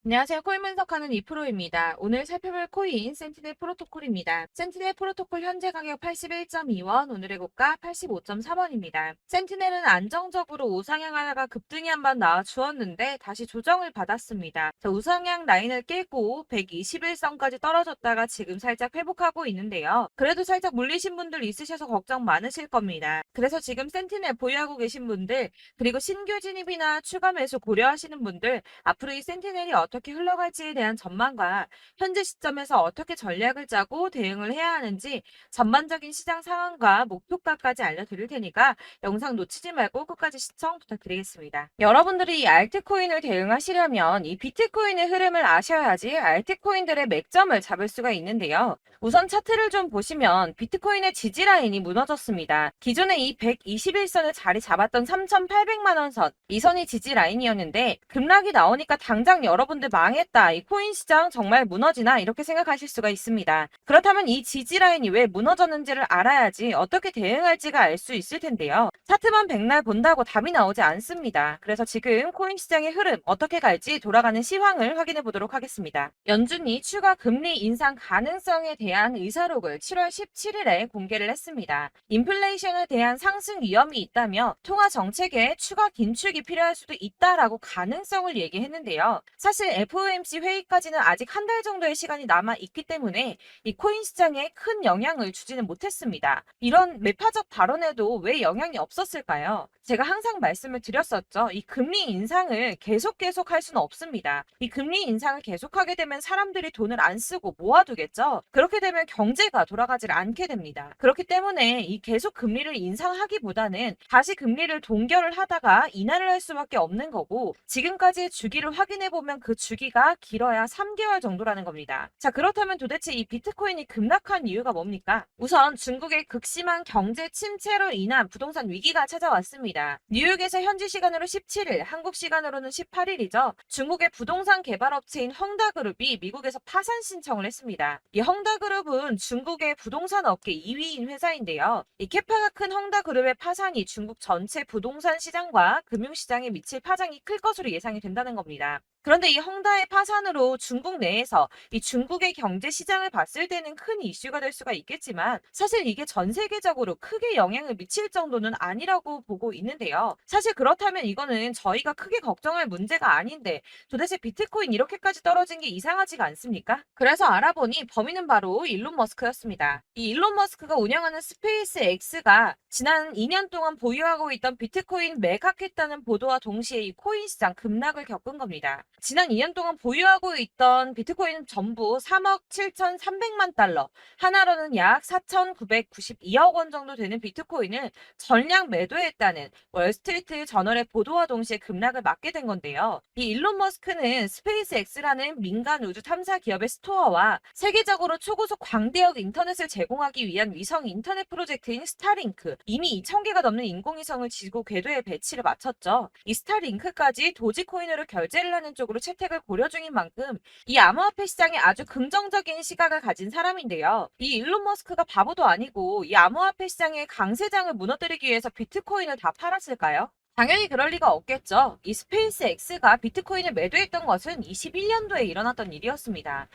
안녕하세요. 코인 분석하는 이프로입니다. 오늘 살펴볼 코인 센티넬 프로토콜입니다. 센티넬 프로토콜 현재 가격 81.2원, 오늘의 고가 85.3원입니다. 센티넬은 안정적으로 우상향하다가 급등이 한번 나와주었는데 다시 조정을 받았습니다. 자, 우상향 라인을 깨고 121선까지 떨어졌다가 지금 살짝 회복하고 있는데요. 그래도 살짝 물리신 분들 있으셔서 걱정 많으실 겁니다. 그래서 지금 센티넬 보유하고 계신 분들, 그리고 신규 진입이나 추가 매수 고려하시는 분들, 앞으로 이 센티넬이 어떻게 흘러갈지에 대한 전망과 현재 시점에서 어떻게 전략을 짜고 대응을 해야 하는지 전반적인 시장 상황과 목표가까지 알려드릴 테니까 영상 놓치지 말고 끝까지 시청 부탁드리겠습니다. 여러분들이 이 알트코인을 대응하시려면 이 비트코인의 흐름을 아셔야지 알트코인들의 맥점을 잡을 수가 있는데요. 우선 차트를 좀 보시면 비트코인의 지지 라인이 무너졌습니다. 기존에 이 121선을 자리 잡았던 3,800만 원 선, 이 선이 지지 라인이었는데 급락이 나오니까 당장 여러분들 망했다, 이 코인 시장 정말 무너지나 이렇게 생각하실 수가 있습니다. 그렇다면 이 지지 라인이 왜 무너졌는지를 알아야지 어떻게 대응할지가 알 수 있을 텐데요. 차트만 백날 본다고 답이 나오지 않습니다. 그래서 지금 코인 시장의 흐름 어떻게 갈지 돌아가는 시황을 확인해 보도록 하겠습니다. 연준이 추가 금리 인상 가능성에 대한 의사록을 7월 17일에 공개를 했습니다. 인플레이션에 대한 상승 위험이 있다며 통화 정책에 추가 긴축이 필요할 수도 있다라고 가능성을 얘기했는데요. 사실 FOMC 회의까지는 아직 한 달 정도의 시간이 남아 있기 때문에 이 코인 시장에 큰 영향을 주지는 못했습니다. 이런 매파적 발언에도 왜 영향이 없었을까요? 제가 항상 말씀을 드렸었죠. 이 금리 인상을 계속 할 수는 없습니다. 이 금리 인상을 계속하게 되면 사람들이 돈을 안 쓰고 모아두겠죠. 그렇게 되면 경제가 돌아가질 않게 됩니다. 그렇기 때문에 이 계속 금리를 인상하기보다는 다시 금리를 동결을 하다가 인하를 할 수밖에 없는 거고, 지금까지의 주기를 확인해 보면 그 주기가 길어야 3개월 정도라는 겁니다. 자, 그렇다면 도대체 이 비트코인이 급락한 이유가 뭡니까? 우선 중국의 극심한 경제 침체로 인한 부동산 위기가 찾아왔습니다. 뉴욕에서 현지 시간으로 17일, 한국 시간으로는 18일이죠. 중국의 부동산 개발업체인 헝다그룹이 미국에서 파산 신청을 했습니다. 이 헝다그룹은 중국의 부동산 업계 2위인 회사인데요. 이 캐파가 큰 헝다그룹의 파산이 중국 전체 부동산 시장과 금융시장에 미칠 파장이 클 것으로 예상이 된다는 겁니다. 그런데 이 헝다의 파산으로 중국 내에서 이 중국의 경제 시장을 봤을 때는 큰 이슈가 될 수가 있겠지만, 사실 이게 전 세계적으로 크게 영향을 미칠 정도는 아니라고 보고 있는데요. 사실 그렇다면 이거는 저희가 크게 걱정할 문제가 아닌데 도대체 비트코인 이렇게까지 떨어진 게 이상하지가 않습니까? 그래서 알아보니 범인은 바로 일론 머스크였습니다. 이 일론 머스크가 운영하는 스페이스 X가 지난 2년 동안 보유하고 있던 비트코인 매각했다는 보도와 동시에 이 코인 시장 급락을 겪은 겁니다. 지난 2년 동안 보유하고 있던 비트코인 전부 3억 7,300만 달러, 하나로는 약 4,992억 원 정도 되는 비트코인을 전량 매도했다는 월스트리트 저널의 보도와 동시에 급락을 맞게 된 건데요. 이 일론 머스크는 스페이스 X라는 민간 우주 탐사 기업의 스토어와 세계적으로 초고속 광대역 인터넷을 제공하기 위한 위성 인터넷 프로젝트인 스타링크, 이미 2,000개가 넘는 인공위성을 지구 궤도에 배치를 마쳤죠. 이 스타링크까지 도지코인으로 결제를 하는 쪽으로 채택을 고려 중인 만큼 이 암호화폐 시장에 아주 긍정적인 시각을 가진 사람인데요. 이 일론 머스크가 바보도 아니고 이 암호화폐 시장의 강세장을 무너뜨리기 위해서 비트코인을 다 팔았을까요? 당연히 그럴 리가 없겠죠. 이 스페이스 X가 비트코인을 매도했던 것은 21년도에 일어났던 일이었습니다.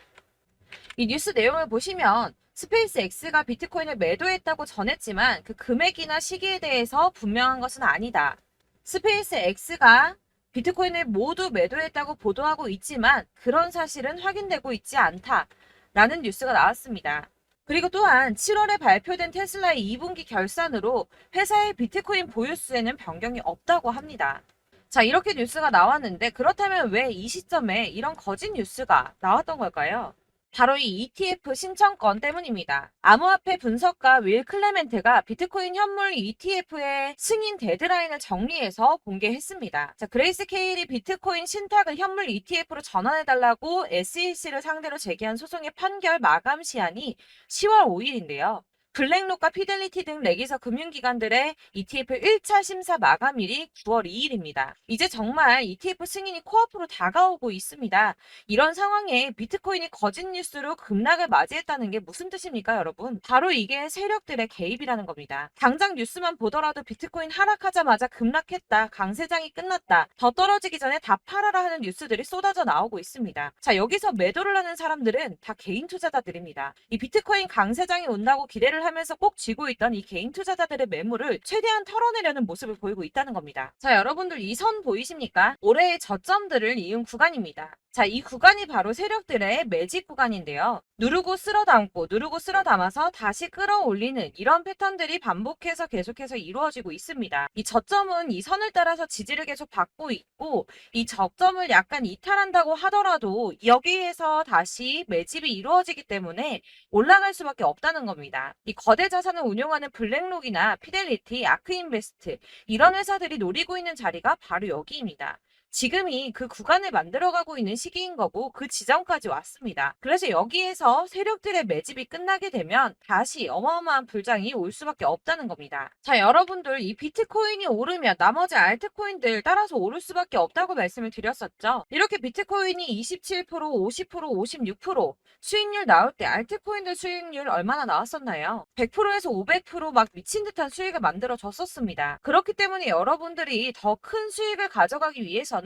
이 뉴스 내용을 보시면 스페이스 X가 비트코인을 매도했다고 전했지만 그 금액이나 시기에 대해서 분명한 것은 아니다. 스페이스 X가 비트코인을 모두 매도했다고 보도하고 있지만 그런 사실은 확인되고 있지 않다라는 뉴스가 나왔습니다. 그리고 또한 7월에 발표된 테슬라의 2분기 결산으로 회사의 비트코인 보유수에는 변경이 없다고 합니다. 자, 이렇게 뉴스가 나왔는데 그렇다면 왜 이 시점에 이런 거짓 뉴스가 나왔던 걸까요? 바로 이 ETF 신청권 때문입니다. 암호화폐 분석가 윌 클레멘트가 비트코인 현물 ETF의 승인 데드라인을 정리해서 공개했습니다. 자, 그레이스 케일이 비트코인 신탁을 현물 ETF로 전환해달라고 SEC를 상대로 제기한 소송의 판결 마감 시한이 10월 5일인데요. 블랙록과 피델리티 등 레기서 금융기관들의 ETF 1차 심사 마감일이 9월 2일입니다. 이제 정말 ETF 승인이 코앞으로 다가오고 있습니다. 이런 상황에 비트코인이 거짓 뉴스로 급락을 맞이했다는 게 무슨 뜻입니까, 여러분? 바로 이게 세력들의 개입이라는 겁니다. 당장 뉴스만 보더라도 비트코인 하락하자마자 급락했다, 강세장이 끝났다, 더 떨어지기 전에 다 팔아라 하는 뉴스들이 쏟아져 나오고 있습니다. 자, 여기서 매도를 하는 사람들은 다 개인 투자자들입니다. 이 비트코인 강세장이 온다고 기대를 하면서 꼭 쥐고 있던 이 개인 투자자들의 매물을 최대한 털어내려는 모습을 보이고 있다는 겁니다. 자, 여러분들 이 선 보이십니까? 올해의 저점들을 이은 구간입니다. 자, 이 구간이 바로 세력들의 매집 구간인데요. 누르고 쓸어 담고 누르고 쓸어 담아서 다시 끌어올리는 이런 패턴들이 반복해서 계속해서 이루어지고 있습니다. 이 저점은 이 선을 따라서 지지를 계속 받고 있고, 이 저점을 약간 이탈한다고 하더라도 여기에서 다시 매집이 이루어지기 때문에 올라갈 수밖에 없다는 겁니다. 이 거대 자산을 운용하는 블랙록이나 피델리티, 아크인베스트 이런 회사들이 노리고 있는 자리가 바로 여기입니다. 지금이 그 구간을 만들어가고 있는 시기인 거고 그 지점까지 왔습니다. 그래서 여기에서 세력들의 매집이 끝나게 되면 다시 어마어마한 불장이 올 수밖에 없다는 겁니다. 자, 여러분들 이 비트코인이 오르면 나머지 알트코인들 따라서 오를 수밖에 없다고 말씀을 드렸었죠. 이렇게 비트코인이 27%, 50%, 56% 수익률 나올 때 알트코인들 수익률 얼마나 나왔었나요? 100%에서 500%막 미친 듯한 수익을 만들어 줬었습니다. 그렇기 때문에 여러분들이 더 큰 수익을 가져가기 위해서는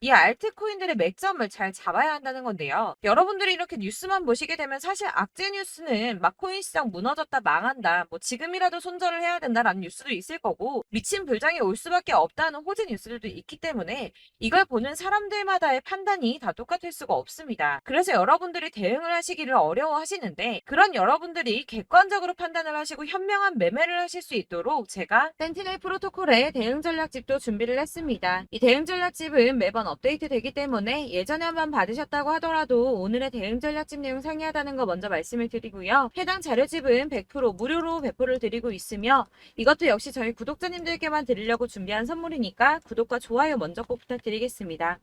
이 알트코인들의 맥점을 잘 잡아야 한다는 건데요. 여러분들이 이렇게 뉴스만 보시게 되면 사실 악재 뉴스는 막 코인 시장 무너졌다, 망한다, 뭐 지금이라도 손절을 해야 된다라는 뉴스도 있을 거고, 미친 불장이 올 수밖에 없다는 호재 뉴스들도 있기 때문에 이걸 보는 사람들마다의 판단이 다 똑같을 수가 없습니다. 그래서 여러분들이 대응을 하시기를 어려워하시는데, 그런 여러분들이 객관적으로 판단을 하시고 현명한 매매를 하실 수 있도록 제가 센티넬 프로토콜의 대응 전략집도 준비를 했습니다. 이 대응 전략집은 매번 업데이트 되기 때문에 예전에 한번 받으셨다고 하더라도 오늘의 대응 전략집 내용 상이하다는 거 먼저 말씀을 드리고요. 해당 자료집은 100% 무료로 배포를 드리고 있으며, 이것도 역시 저희 구독자님들께만 드리려고 준비한 선물이니까 구독과 좋아요 먼저 꼭 부탁드리겠습니다.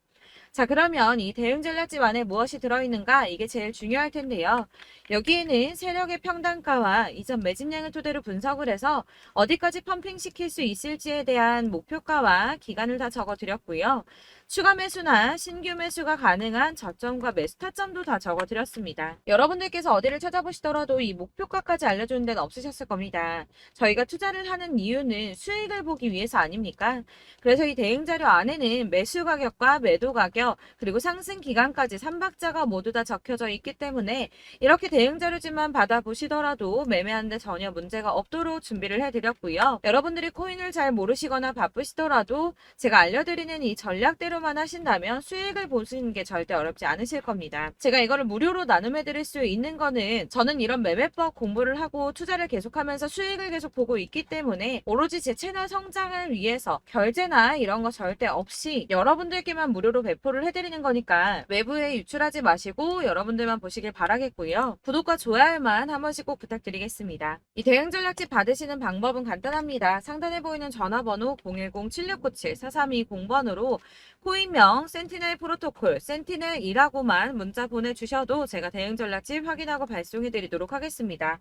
자, 그러면 이 대응 전략집 안에 무엇이 들어있는가, 이게 제일 중요할 텐데요. 여기에는 세력의 평단가와 이전 매집량을 토대로 분석을 해서 어디까지 펌핑시킬 수 있을지에 대한 목표가와 기간을 다 적어드렸고요. 추가 매수나 신규 매수가 가능한 저점과 매수 타점도 다 적어드렸습니다. 여러분들께서 어디를 찾아보시더라도 이 목표가까지 알려주는 데는 없으셨을 겁니다. 저희가 투자를 하는 이유는 수익을 보기 위해서 아닙니까? 그래서 이 대응 자료 안에는 매수 가격과 매도 가격, 그리고 상승 기간까지 3박자가 모두 다 적혀져 있기 때문에 이렇게 대응 자료집만 받아보시더라도 매매하는데 전혀 문제가 없도록 준비를 해드렸고요. 여러분들이 코인을 잘 모르시거나 바쁘시더라도 제가 알려드리는 이 전략대로만 하신다면 수익을 보시는 게 절대 어렵지 않으실 겁니다. 제가 이거를 무료로 나눔해드릴 수 있는 거는 저는 이런 매매법 공부를 하고 투자를 계속하면서 수익을 계속 보고 있기 때문에 오로지 제 채널 성장을 위해서 결제나 이런 거 절대 없이 여러분들께만 무료로 배포를 해드리는 거니까 외부에 유출하지 마시고 여러분들만 보시길 바라겠고요. 구독과 좋아요만 한 번씩 꼭 부탁드리겠습니다. 이 대응 전략집 받으시는 방법은 간단합니다. 상단에 보이는 전화번호 010-7697-4320번으로 코인명 센티넬 프로토콜 센티넬이라고만 문자 보내주셔도 제가 대응 전략집 확인하고 발송해 드리도록 하겠습니다.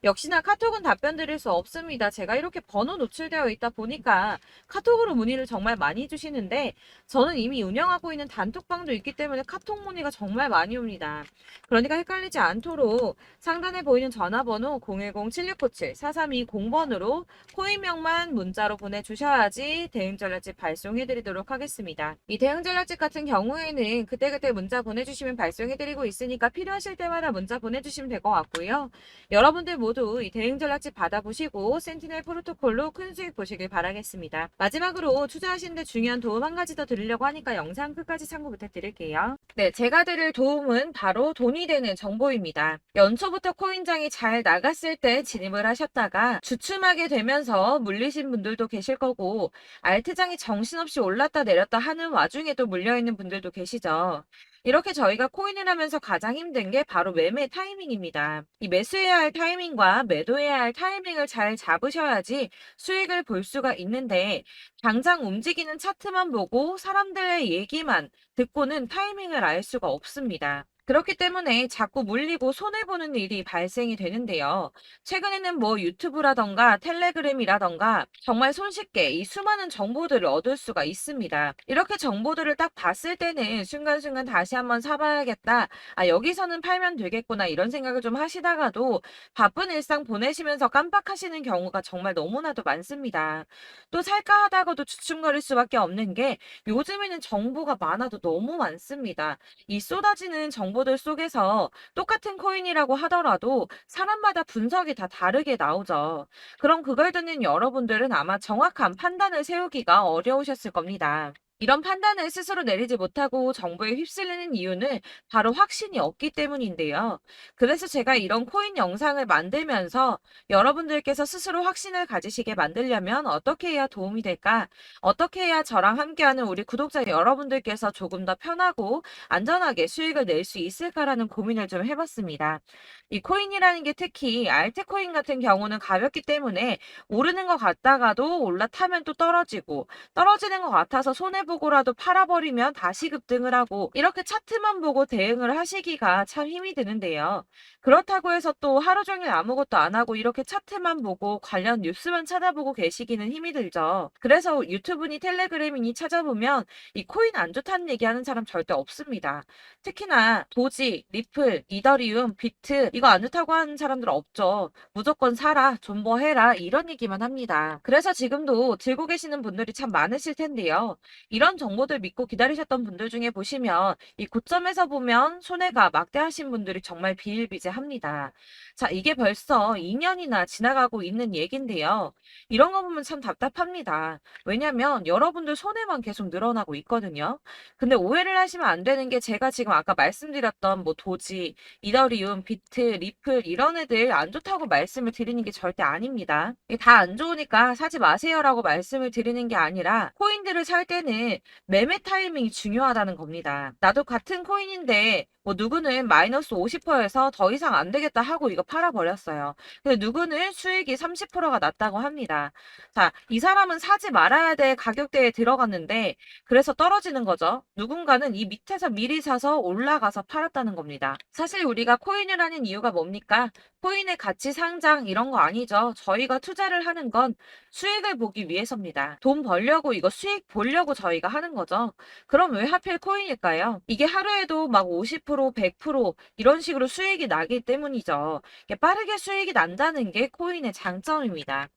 역시나 카톡은 답변 드릴 수 없습니다. 제가 이렇게 번호 노출되어 있다 보니까 카톡으로 문의를 정말 많이 해주시는데 저는 이미 운영하고 있는 단톡방도 있기 때문에 카톡 문의가 정말 많이 옵니다. 그러니까 헷갈리지 않도록 상단에 보이는 전화번호 010-7697-4320번으로 코인명만 문자로 보내주셔야지 대응 전략집 발송해 드리도록 하겠습니다. 이 대응 전략집 같은 경우에는 그때그때 문자 보내주시면 발송해드리고 있으니까 필요하실 때마다 문자 보내주시면 될 것 같고요. 여러분들 모두 이 대응 전략집 받아보시고 센티넬 프로토콜로 큰 수익 보시길 바라겠습니다. 마지막으로 투자하시는데 중요한 도움 한 가지 더 드리려고 하니까 영상 끝까지 참고 부탁드릴게요. 네, 제가 드릴 도움은 바로 돈이 되는 정보입니다. 연초부터 코인장이 잘 나갔을 때 진입을 하셨다가 주춤하게 되면서 물리신 분들도 계실 거고, 알트장이 정신없이 올랐다 내렸다 하는 와중에도 물려있는 분들도 계시죠. 이렇게 저희가 코인을 하면서 가장 힘든 게 바로 매매 타이밍입니다. 이 매수해야 할 타이밍과 매도해야 할 타이밍을 잘 잡으셔야지 수익을 볼 수가 있는데 당장 움직이는 차트만 보고 사람들의 얘기만 듣고는 타이밍을 알 수가 없습니다. 그렇기 때문에 자꾸 물리고 손해보는 일이 발생이 되는데요. 최근에는 뭐 유튜브라던가 텔레그램이라던가 정말 손쉽게 이 수많은 정보들을 얻을 수가 있습니다. 이렇게 정보들을 딱 봤을 때는 순간순간 다시 한번 사봐야겠다. 아, 여기서는 팔면 되겠구나. 이런 생각을 좀 하시다가도 바쁜 일상 보내시면서 깜빡하시는 경우가 정말 너무나도 많습니다. 또 살까 하다가도 주춤거릴 수밖에 없는 게 요즘에는 정보가 많아도 너무 많습니다. 이 쏟아지는 정보들 속에서 똑같은 코인이라고 하더라도 사람마다 분석이 다 다르게 나오죠. 그럼 그걸 듣는 여러분들은 아마 정확한 판단을 세우기가 어려우셨을 겁니다. 이런 판단을 스스로 내리지 못하고 정보에 휩쓸리는 이유는 바로 확신이 없기 때문인데요. 그래서 제가 이런 코인 영상을 만들면서 여러분들께서 스스로 확신을 가지시게 만들려면 어떻게 해야 도움이 될까? 어떻게 해야 저랑 함께하는 우리 구독자 여러분들께서 조금 더 편하고 안전하게 수익을 낼 수 있을까라는 고민을 좀 해봤습니다. 이 코인이라는 게 특히 알트코인 같은 경우는 가볍기 때문에 오르는 것 같다가도 올라타면 또 떨어지고 떨어지는 것 같아서 손해보고라도 팔아버리면 다시 급등을 하고 이렇게 차트만 보고 대응을 하시기가 참 힘이 드는데요. 그렇다고 해서 또 하루 종일 아무것도 안 하고 이렇게 차트만 보고 관련 뉴스만 찾아보고 계시기는 힘이 들죠. 그래서 유튜브니 텔레그램이니 찾아보면 이 코인 안 좋다는 얘기하는 사람 절대 없습니다. 특히나 도지, 리플, 이더리움, 비트 이거 안 좋다고 하는 사람들 없죠. 무조건 사라, 존버해라 이런 얘기만 합니다. 그래서 지금도 들고 계시는 분들이 참 많으실 텐데요. 이런 정보들 믿고 기다리셨던 분들 중에 보시면 이 고점에서 보면 손해가 막대하신 분들이 정말 비일비재합니다. 자, 이게 벌써 2년이나 지나가고 있는 얘긴데요. 이런 거 보면 참 답답합니다. 왜냐면 여러분들 손해만 계속 늘어나고 있거든요. 근데 오해를 하시면 안 되는 게 제가 지금 아까 말씀드렸던 뭐 도지, 이더리움, 비트, 리플 이런 애들 안 좋다고 말씀을 드리는 게 절대 아닙니다. 다 안 좋으니까 사지 마세요라고 말씀을 드리는 게 아니라 코인들을 살 때는 매매 타이밍이 중요하다는 겁니다. 나도 같은 코인인데 뭐 누구는 마이너스 50%에서 더 이상 안 되겠다 하고 이거 팔아버렸어요. 근데 누구는 수익이 30%가 났다고 합니다. 자, 이 사람은 사지 말아야 될 가격대에 들어갔는데 그래서 떨어지는 거죠. 누군가는 이 밑에서 미리 사서 올라가서 팔았다는 겁니다. 사실 우리가 코인을 하는 이유가 뭡니까? 코인의 가치 상장 이런 거 아니죠. 저희가 투자를 하는 건 수익을 보기 위해서입니다. 돈 벌려고 이거 수익 보려고 저희가 하는 거죠. 그럼 왜 하필 코인일까요? 이게 하루에도 막 50%, 100% 이런 식으로 수익이 나기 때문이죠. 이게 빠르게 수익이 난다는 게 코인의 장점입니다.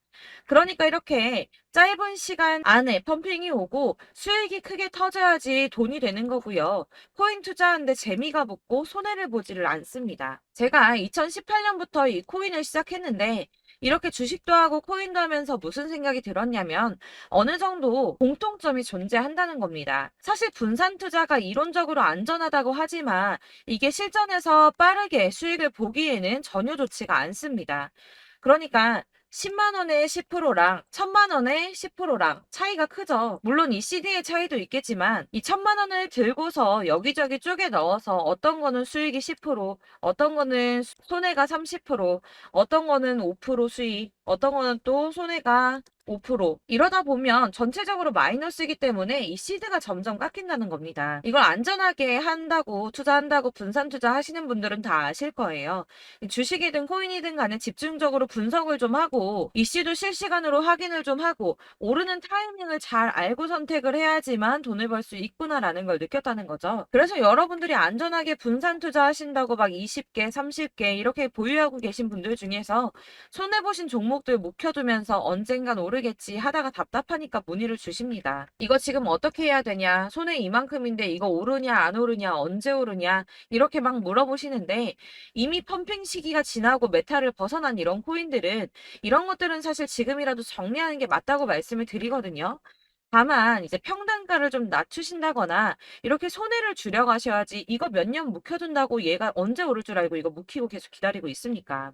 그러니까 이렇게 짧은 시간 안에 펌핑이 오고 수익이 크게 터져야지 돈이 되는 거고요. 코인 투자하는데 재미가 붙고 손해를 보지를 않습니다. 제가 2018년부터 이 코인을 시작했는데 이렇게 주식도 하고 코인도 하면서 무슨 생각이 들었냐면 어느 정도 공통점이 존재한다는 겁니다. 사실 분산 투자가 이론적으로 안전하다고 하지만 이게 실전에서 빠르게 수익을 보기에는 전혀 좋지가 않습니다. 그러니까 10만 원에 10%랑 1000만 원에 10%랑 차이가 크죠. 물론 이 CD의 차이도 있겠지만 이 1000만 원을 들고서 여기저기 쪼개 넣어서 어떤 거는 수익이 10%, 어떤 거는 손해가 30%, 어떤 거는 5% 수익, 어떤 거는 또 손해가 5% 이러다 보면 전체적으로 마이너스이기 때문에 이 시드가 점점 깎인다는 겁니다. 이걸 안전하게 한다고 투자한다고 분산 투자하시는 분들은 다 아실 거예요. 주식이든 코인이든 간에 집중적으로 분석을 좀 하고 이슈도 실시간으로 확인을 좀 하고 오르는 타이밍을 잘 알고 선택을 해야지만 돈을 벌 수 있구나라는 걸 느꼈다는 거죠. 그래서 여러분들이 안전하게 분산 투자하신다고 막 20개, 30개 이렇게 보유하고 계신 분들 중에서 손해보신 종목들 묵혀두면서 언젠간 오르겠지 하다가 답답하니까 문의를 주십니다. 이거 지금 어떻게 해야 되냐? 손해 이만큼인데 이거 오르냐 안 오르냐 언제 오르냐 이렇게 막 물어보시는데 이미 펌핑 시기가 지나고 메타를 벗어난 이런 코인들은 이런 것들은 사실 지금이라도 정리하는 게 맞다고 말씀을 드리거든요. 다만 이제 평단가를 좀 낮추신다거나 이렇게 손해를 줄여 가셔야지, 이거 몇 년 묵혀둔다고 얘가 언제 오를 줄 알고 이거 묵히고 계속 기다리고 있습니까?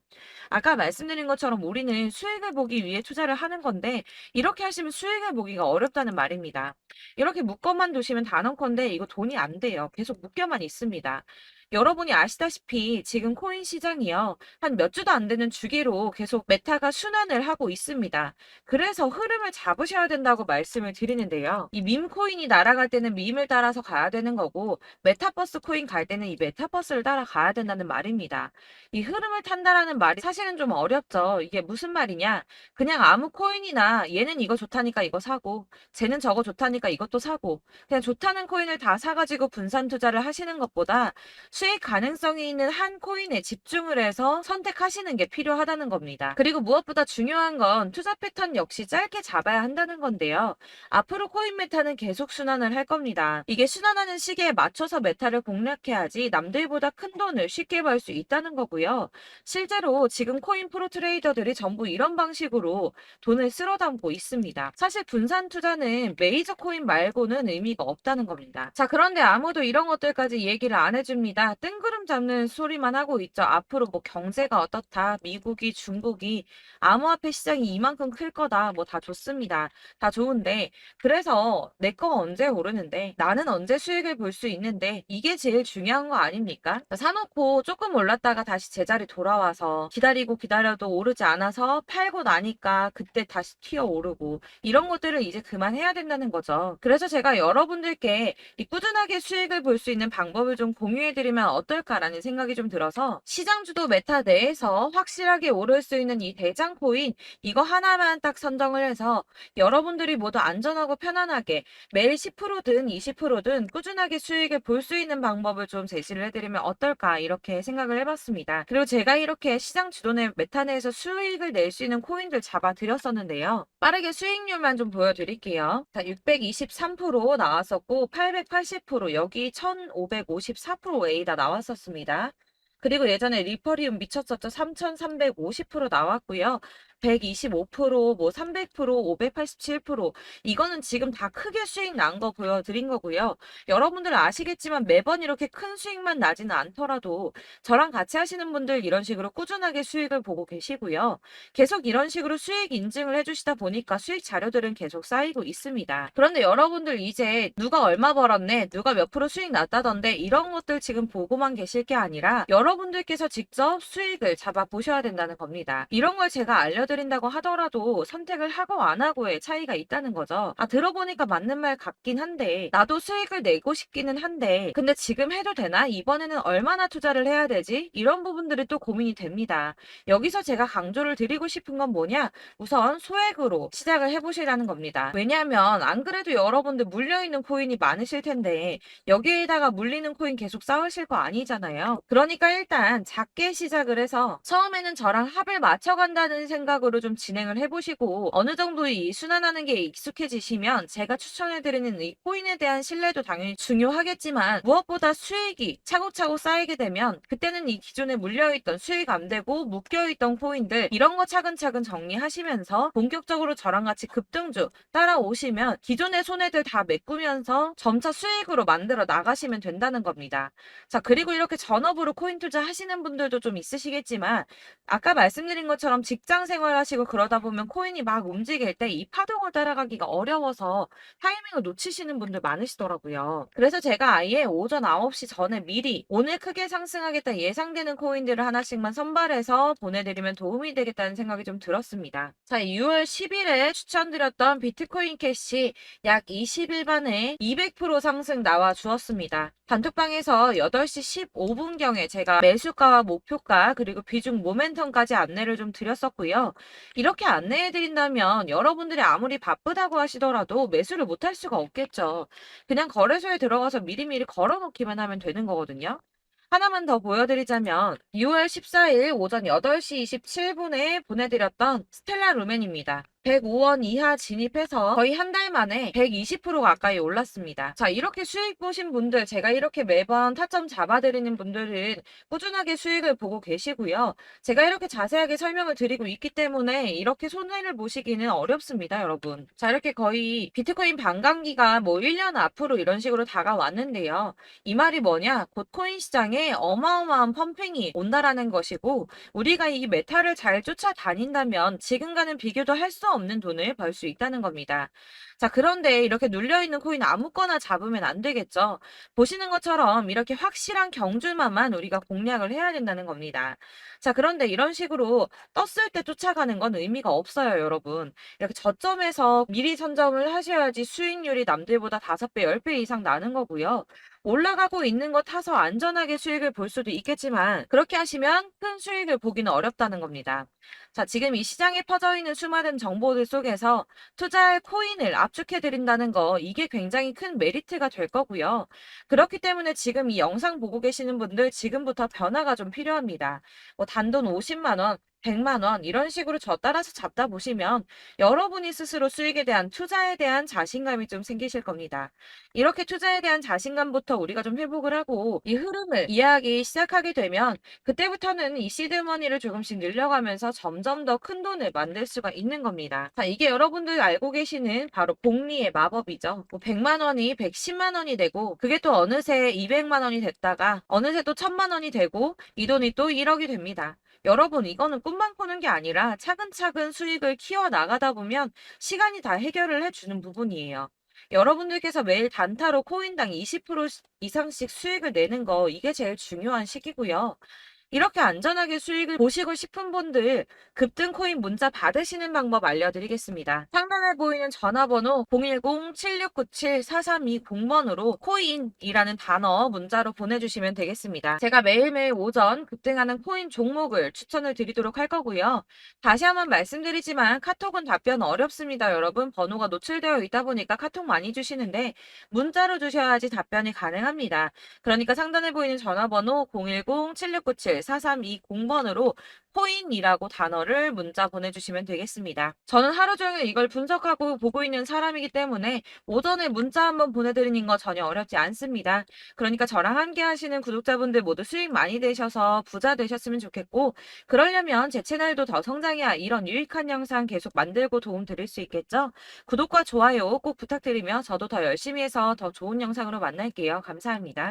아까 말씀드린 것처럼 우리는 수익을 보기 위해 투자를 하는 건데, 이렇게 하시면 수익을 보기가 어렵다는 말입니다. 이렇게 묶어만 두시면 단언컨대 이거 돈이 안 돼요. 계속 묶여만 있습니다. 여러분이 아시다시피 지금 코인 시장이요, 한 몇 주도 안 되는 주기로 계속 메타가 순환을 하고 있습니다. 그래서 흐름을 잡으셔야 된다고 말씀을 드리는데요. 이 밈 코인이 날아갈 때는 밈을 따라서 가야 되는 거고, 메타버스 코인 갈 때는 이 메타버스를 따라가야 된다는 말입니다. 이 흐름을 탄다라는 말이 사실은 좀 어렵죠. 이게 무슨 말이냐? 그냥 아무 코인이나 얘는 이거 좋다니까 이거 사고, 쟤는 저거 좋다니까 이것도 사고, 그냥 좋다는 코인을 다 사가지고 분산 투자를 하시는 것보다 수익 가능성이 있는 한 코인에 집중을 해서 선택하시는 게 필요하다는 겁니다. 그리고 무엇보다 중요한 건 투자 패턴 역시 짧게 잡아야 한다는 건데요. 앞으로 코인 메타는 계속 순환을 할 겁니다. 이게 순환하는 시기에 맞춰서 메타를 공략해야지 남들보다 큰 돈을 쉽게 벌 수 있다는 거고요. 실제로 지금 코인 프로 트레이더들이 전부 이런 방식으로 돈을 쓸어 담고 있습니다. 사실 분산 투자는 메이저 코인 말고는 의미가 없다는 겁니다. 자, 그런데 아무도 이런 것들까지 얘기를 안 해줍니다. 뜬구름 잡는 소리만 하고 있죠. 앞으로 뭐 경제가 어떻다, 미국이, 중국이, 암호화폐 시장이 이만큼 클 거다, 뭐 다 좋습니다. 다 좋은데, 그래서 내 거 언제 오르는데, 나는 언제 수익을 볼 수 있는데, 이게 제일 중요한 거 아닙니까? 사놓고 조금 올랐다가 다시 제자리 돌아와서 기다리고 기다려도 오르지 않아서 팔고 나니까 그때 다시 튀어 오르고, 이런 것들을 이제 그만해야 된다는 거죠. 그래서 제가 여러분들께 이 꾸준하게 수익을 볼 수 있는 방법을 좀 공유해드리면 어떨까라는 생각이 좀 들어서, 시장주도 메타 내에서 확실하게 오를 수 있는 이 대장 코인, 이거 하나만 딱 선정을 해서 여러분들이 모두 안전하고 편안하게 매일 10%든 20%든 꾸준하게 수익을 볼 수 있는 방법을 좀 제시를 해드리면 어떨까, 이렇게 생각을 해봤습니다. 그리고 제가 이렇게 시장 주도내 메타 내에서 수익을 낼 수 있는 코인들 잡아드렸었는데요. 빠르게 수익률만 좀 보여드릴게요. 자, 623% 나왔었고 880%, 여기 1554% A다 나왔었습니다. 그리고 예전에 리퍼리움 미쳤었죠. 3350% 나왔고요. 125%, 뭐 300%, 587%, 이거는 지금 다 크게 수익 난 거 보여드린 거고요. 여러분들 아시겠지만 매번 이렇게 큰 수익만 나지는 않더라도 저랑 같이 하시는 분들 이런 식으로 꾸준하게 수익을 보고 계시고요. 계속 이런 식으로 수익 인증을 해주시다 보니까 수익 자료들은 계속 쌓이고 있습니다. 그런데 여러분들 이제 누가 얼마 벌었네, 누가 몇 프로 수익 났다던데, 이런 것들 지금 보고만 계실 게 아니라 여러분들께서 직접 수익을 잡아 보셔야 된다는 겁니다. 이런 걸 제가 알려드린다고 하더라도 선택을 하고 안 하고의 차이가 있다는 거죠. 아, 들어보니까 맞는 말 같긴 한데, 나도 수익을 내고 싶기는 한데, 근데 지금 해도 되나? 이번에는 얼마나 투자를 해야 되지? 이런 부분들이 또 고민이 됩니다. 여기서 제가 강조를 드리고 싶은 건 뭐냐? 우선 소액으로 시작을 해보시라는 겁니다. 왜냐하면 안 그래도 여러분들 물려있는 코인이 많으실 텐데 여기에다가 물리는 코인 계속 쌓으실 거 아니잖아요. 그러니까 일단 작게 시작을 해서 처음에는 저랑 합을 맞춰간다는 생각으로 좀 진행을 해보시고, 어느 정도 이 순환하는 게 익숙해지시면 제가 추천해드리는 이 코인에 대한 신뢰도 당연히 중요하겠지만, 무엇보다 수익이 차곡차곡 쌓이게 되면 그때는 이 기존에 물려있던 수익 안 되고 묶여있던 코인들, 이런 거 차근차근 정리하시면서 본격적으로 저랑 같이 급등주 따라오시면 기존의 손해들 다 메꾸면서 점차 수익으로 만들어 나가시면 된다는 겁니다. 자, 그리고 이렇게 전업으로 코인 투자 하시는 분들도 좀 있으시겠지만, 아까 말씀드린 것처럼 직장 생활하시고 그러다 보면 코인이 막 움직일 때 이 파동을 따라가기가 어려워서 타이밍을 놓치시는 분들 많으시더라고요. 그래서 제가 아예 오전 9시 전에 미리 오늘 크게 상승하겠다 예상되는 코인들을 하나씩만 선발해서 보내드리면 도움이 되겠다는 생각이 좀 들었습니다. 자, 6월 10일에 추천드렸던 비트코인 캐시 약 20일 만에 200% 상승 나와 주었습니다. 단톡방에서 8시 15분경에 제가 매수가와 목표가 그리고 비중 모멘텀까지 안내를 좀 드렸었고요. 이렇게 안내해드린다면 여러분들이 아무리 바쁘다고 하시더라도 매수를 못할 수가 없겠죠. 그냥 거래소에 들어가서 미리미리 걸어놓기만 하면 되는 거거든요. 하나만 더 보여드리자면 6월 14일 오전 8시 27분에 보내드렸던 스텔라 루멘입니다. 105원 이하 진입해서 거의 한 달 만에 120% 가까이 올랐습니다. 자, 이렇게 수익 보신 분들, 제가 이렇게 매번 타점 잡아드리는 분들은 꾸준하게 수익을 보고 계시고요. 제가 이렇게 자세하게 설명을 드리고 있기 때문에 이렇게 손해를 보시기는 어렵습니다, 여러분. 자, 이렇게 거의 비트코인 반감기가 뭐 1년 앞으로 이런 식으로 다가왔는데요. 이 말이 뭐냐? 곧 코인 시장에 어마어마한 펌핑이 온다라는 것이고, 우리가 이 메타를 잘 쫓아다닌다면 지금과는 비교도 할 수 없는 돈을 벌 수 있다는 겁니다. 자, 그런데 이렇게 눌려있는 코인 아무거나 잡으면 안 되겠죠. 보시는 것처럼 이렇게 확실한 경주만만 우리가 공략을 해야 된다는 겁니다. 자, 그런데 이런 식으로 떴을 때 쫓아가는 건 의미가 없어요, 여러분. 이렇게 저점에서 미리 선점을 하셔야지 수익률이 남들보다 5배, 10배 이상 나는 거고요. 올라가고 있는 거 타서 안전하게 수익을 볼 수도 있겠지만 그렇게 하시면 큰 수익을 보기는 어렵다는 겁니다. 자, 지금 이 시장에 퍼져 있는 수많은 정보들 속에서 투자할 코인을 압축해 드린다는 거 이게 굉장히 큰 메리트가 될 거고요. 그렇기 때문에 지금 이 영상 보고 계시는 분들 지금부터 변화가 좀 필요합니다. 뭐 단돈 50만 원, 100만 원 이런 식으로 저 따라서 잡다 보시면 여러분이 스스로 수익에 대한 투자에 대한 자신감이 좀 생기실 겁니다. 이렇게 투자에 대한 자신감부터 우리가 좀 회복을 하고 이 흐름을 이해하기 시작하게 되면 그때부터는 이 시드머니를 조금씩 늘려가면서 점점 더 큰 돈을 만들 수가 있는 겁니다. 자, 이게 여러분들 알고 계시는 바로 복리의 마법이죠. 뭐 100만 원이 110만 원이 되고 그게 또 어느새 200만 원이 됐다가 어느새 또 1000만 원이 되고 이 돈이 또 1억이 됩니다. 여러분, 이거는 꿈만 꾸는 게 아니라 차근차근 수익을 키워 나가다 보면 시간이 다 해결을 해주는 부분이에요. 여러분들께서 매일 단타로 코인당 20% 이상씩 수익을 내는 거 이게 제일 중요한 시기고요. 이렇게 안전하게 수익을 보시고 싶은 분들 급등 코인 문자 받으시는 방법 알려드리겠습니다. 상단에 보이는 전화번호 010-7697-4320번으로 코인이라는 단어 문자로 보내주시면 되겠습니다. 제가 매일매일 오전 급등하는 코인 종목을 추천을 드리도록 할 거고요. 다시 한번 말씀드리지만 카톡은 답변 어렵습니다. 여러분, 번호가 노출되어 있다 보니까 카톡 많이 주시는데 문자로 주셔야지 답변이 가능합니다. 그러니까 상단에 보이는 전화번호 010-7697-4320번으로 코인이라고 단어를 문자 보내주시면 되겠습니다. 저는 하루 종일 이걸 분석하고 보고 있는 사람이기 때문에 오전에 문자 한번 보내드리는 거 전혀 어렵지 않습니다. 그러니까 저랑 함께 하시는 구독자분들 모두 수익 많이 되셔서 부자 되셨으면 좋겠고, 그러려면 제 채널도 더 성장해야 이런 유익한 영상 계속 만들고 도움 드릴 수 있겠죠? 구독과 좋아요 꼭 부탁드리며 저도 더 열심히 해서 더 좋은 영상으로 만날게요. 감사합니다.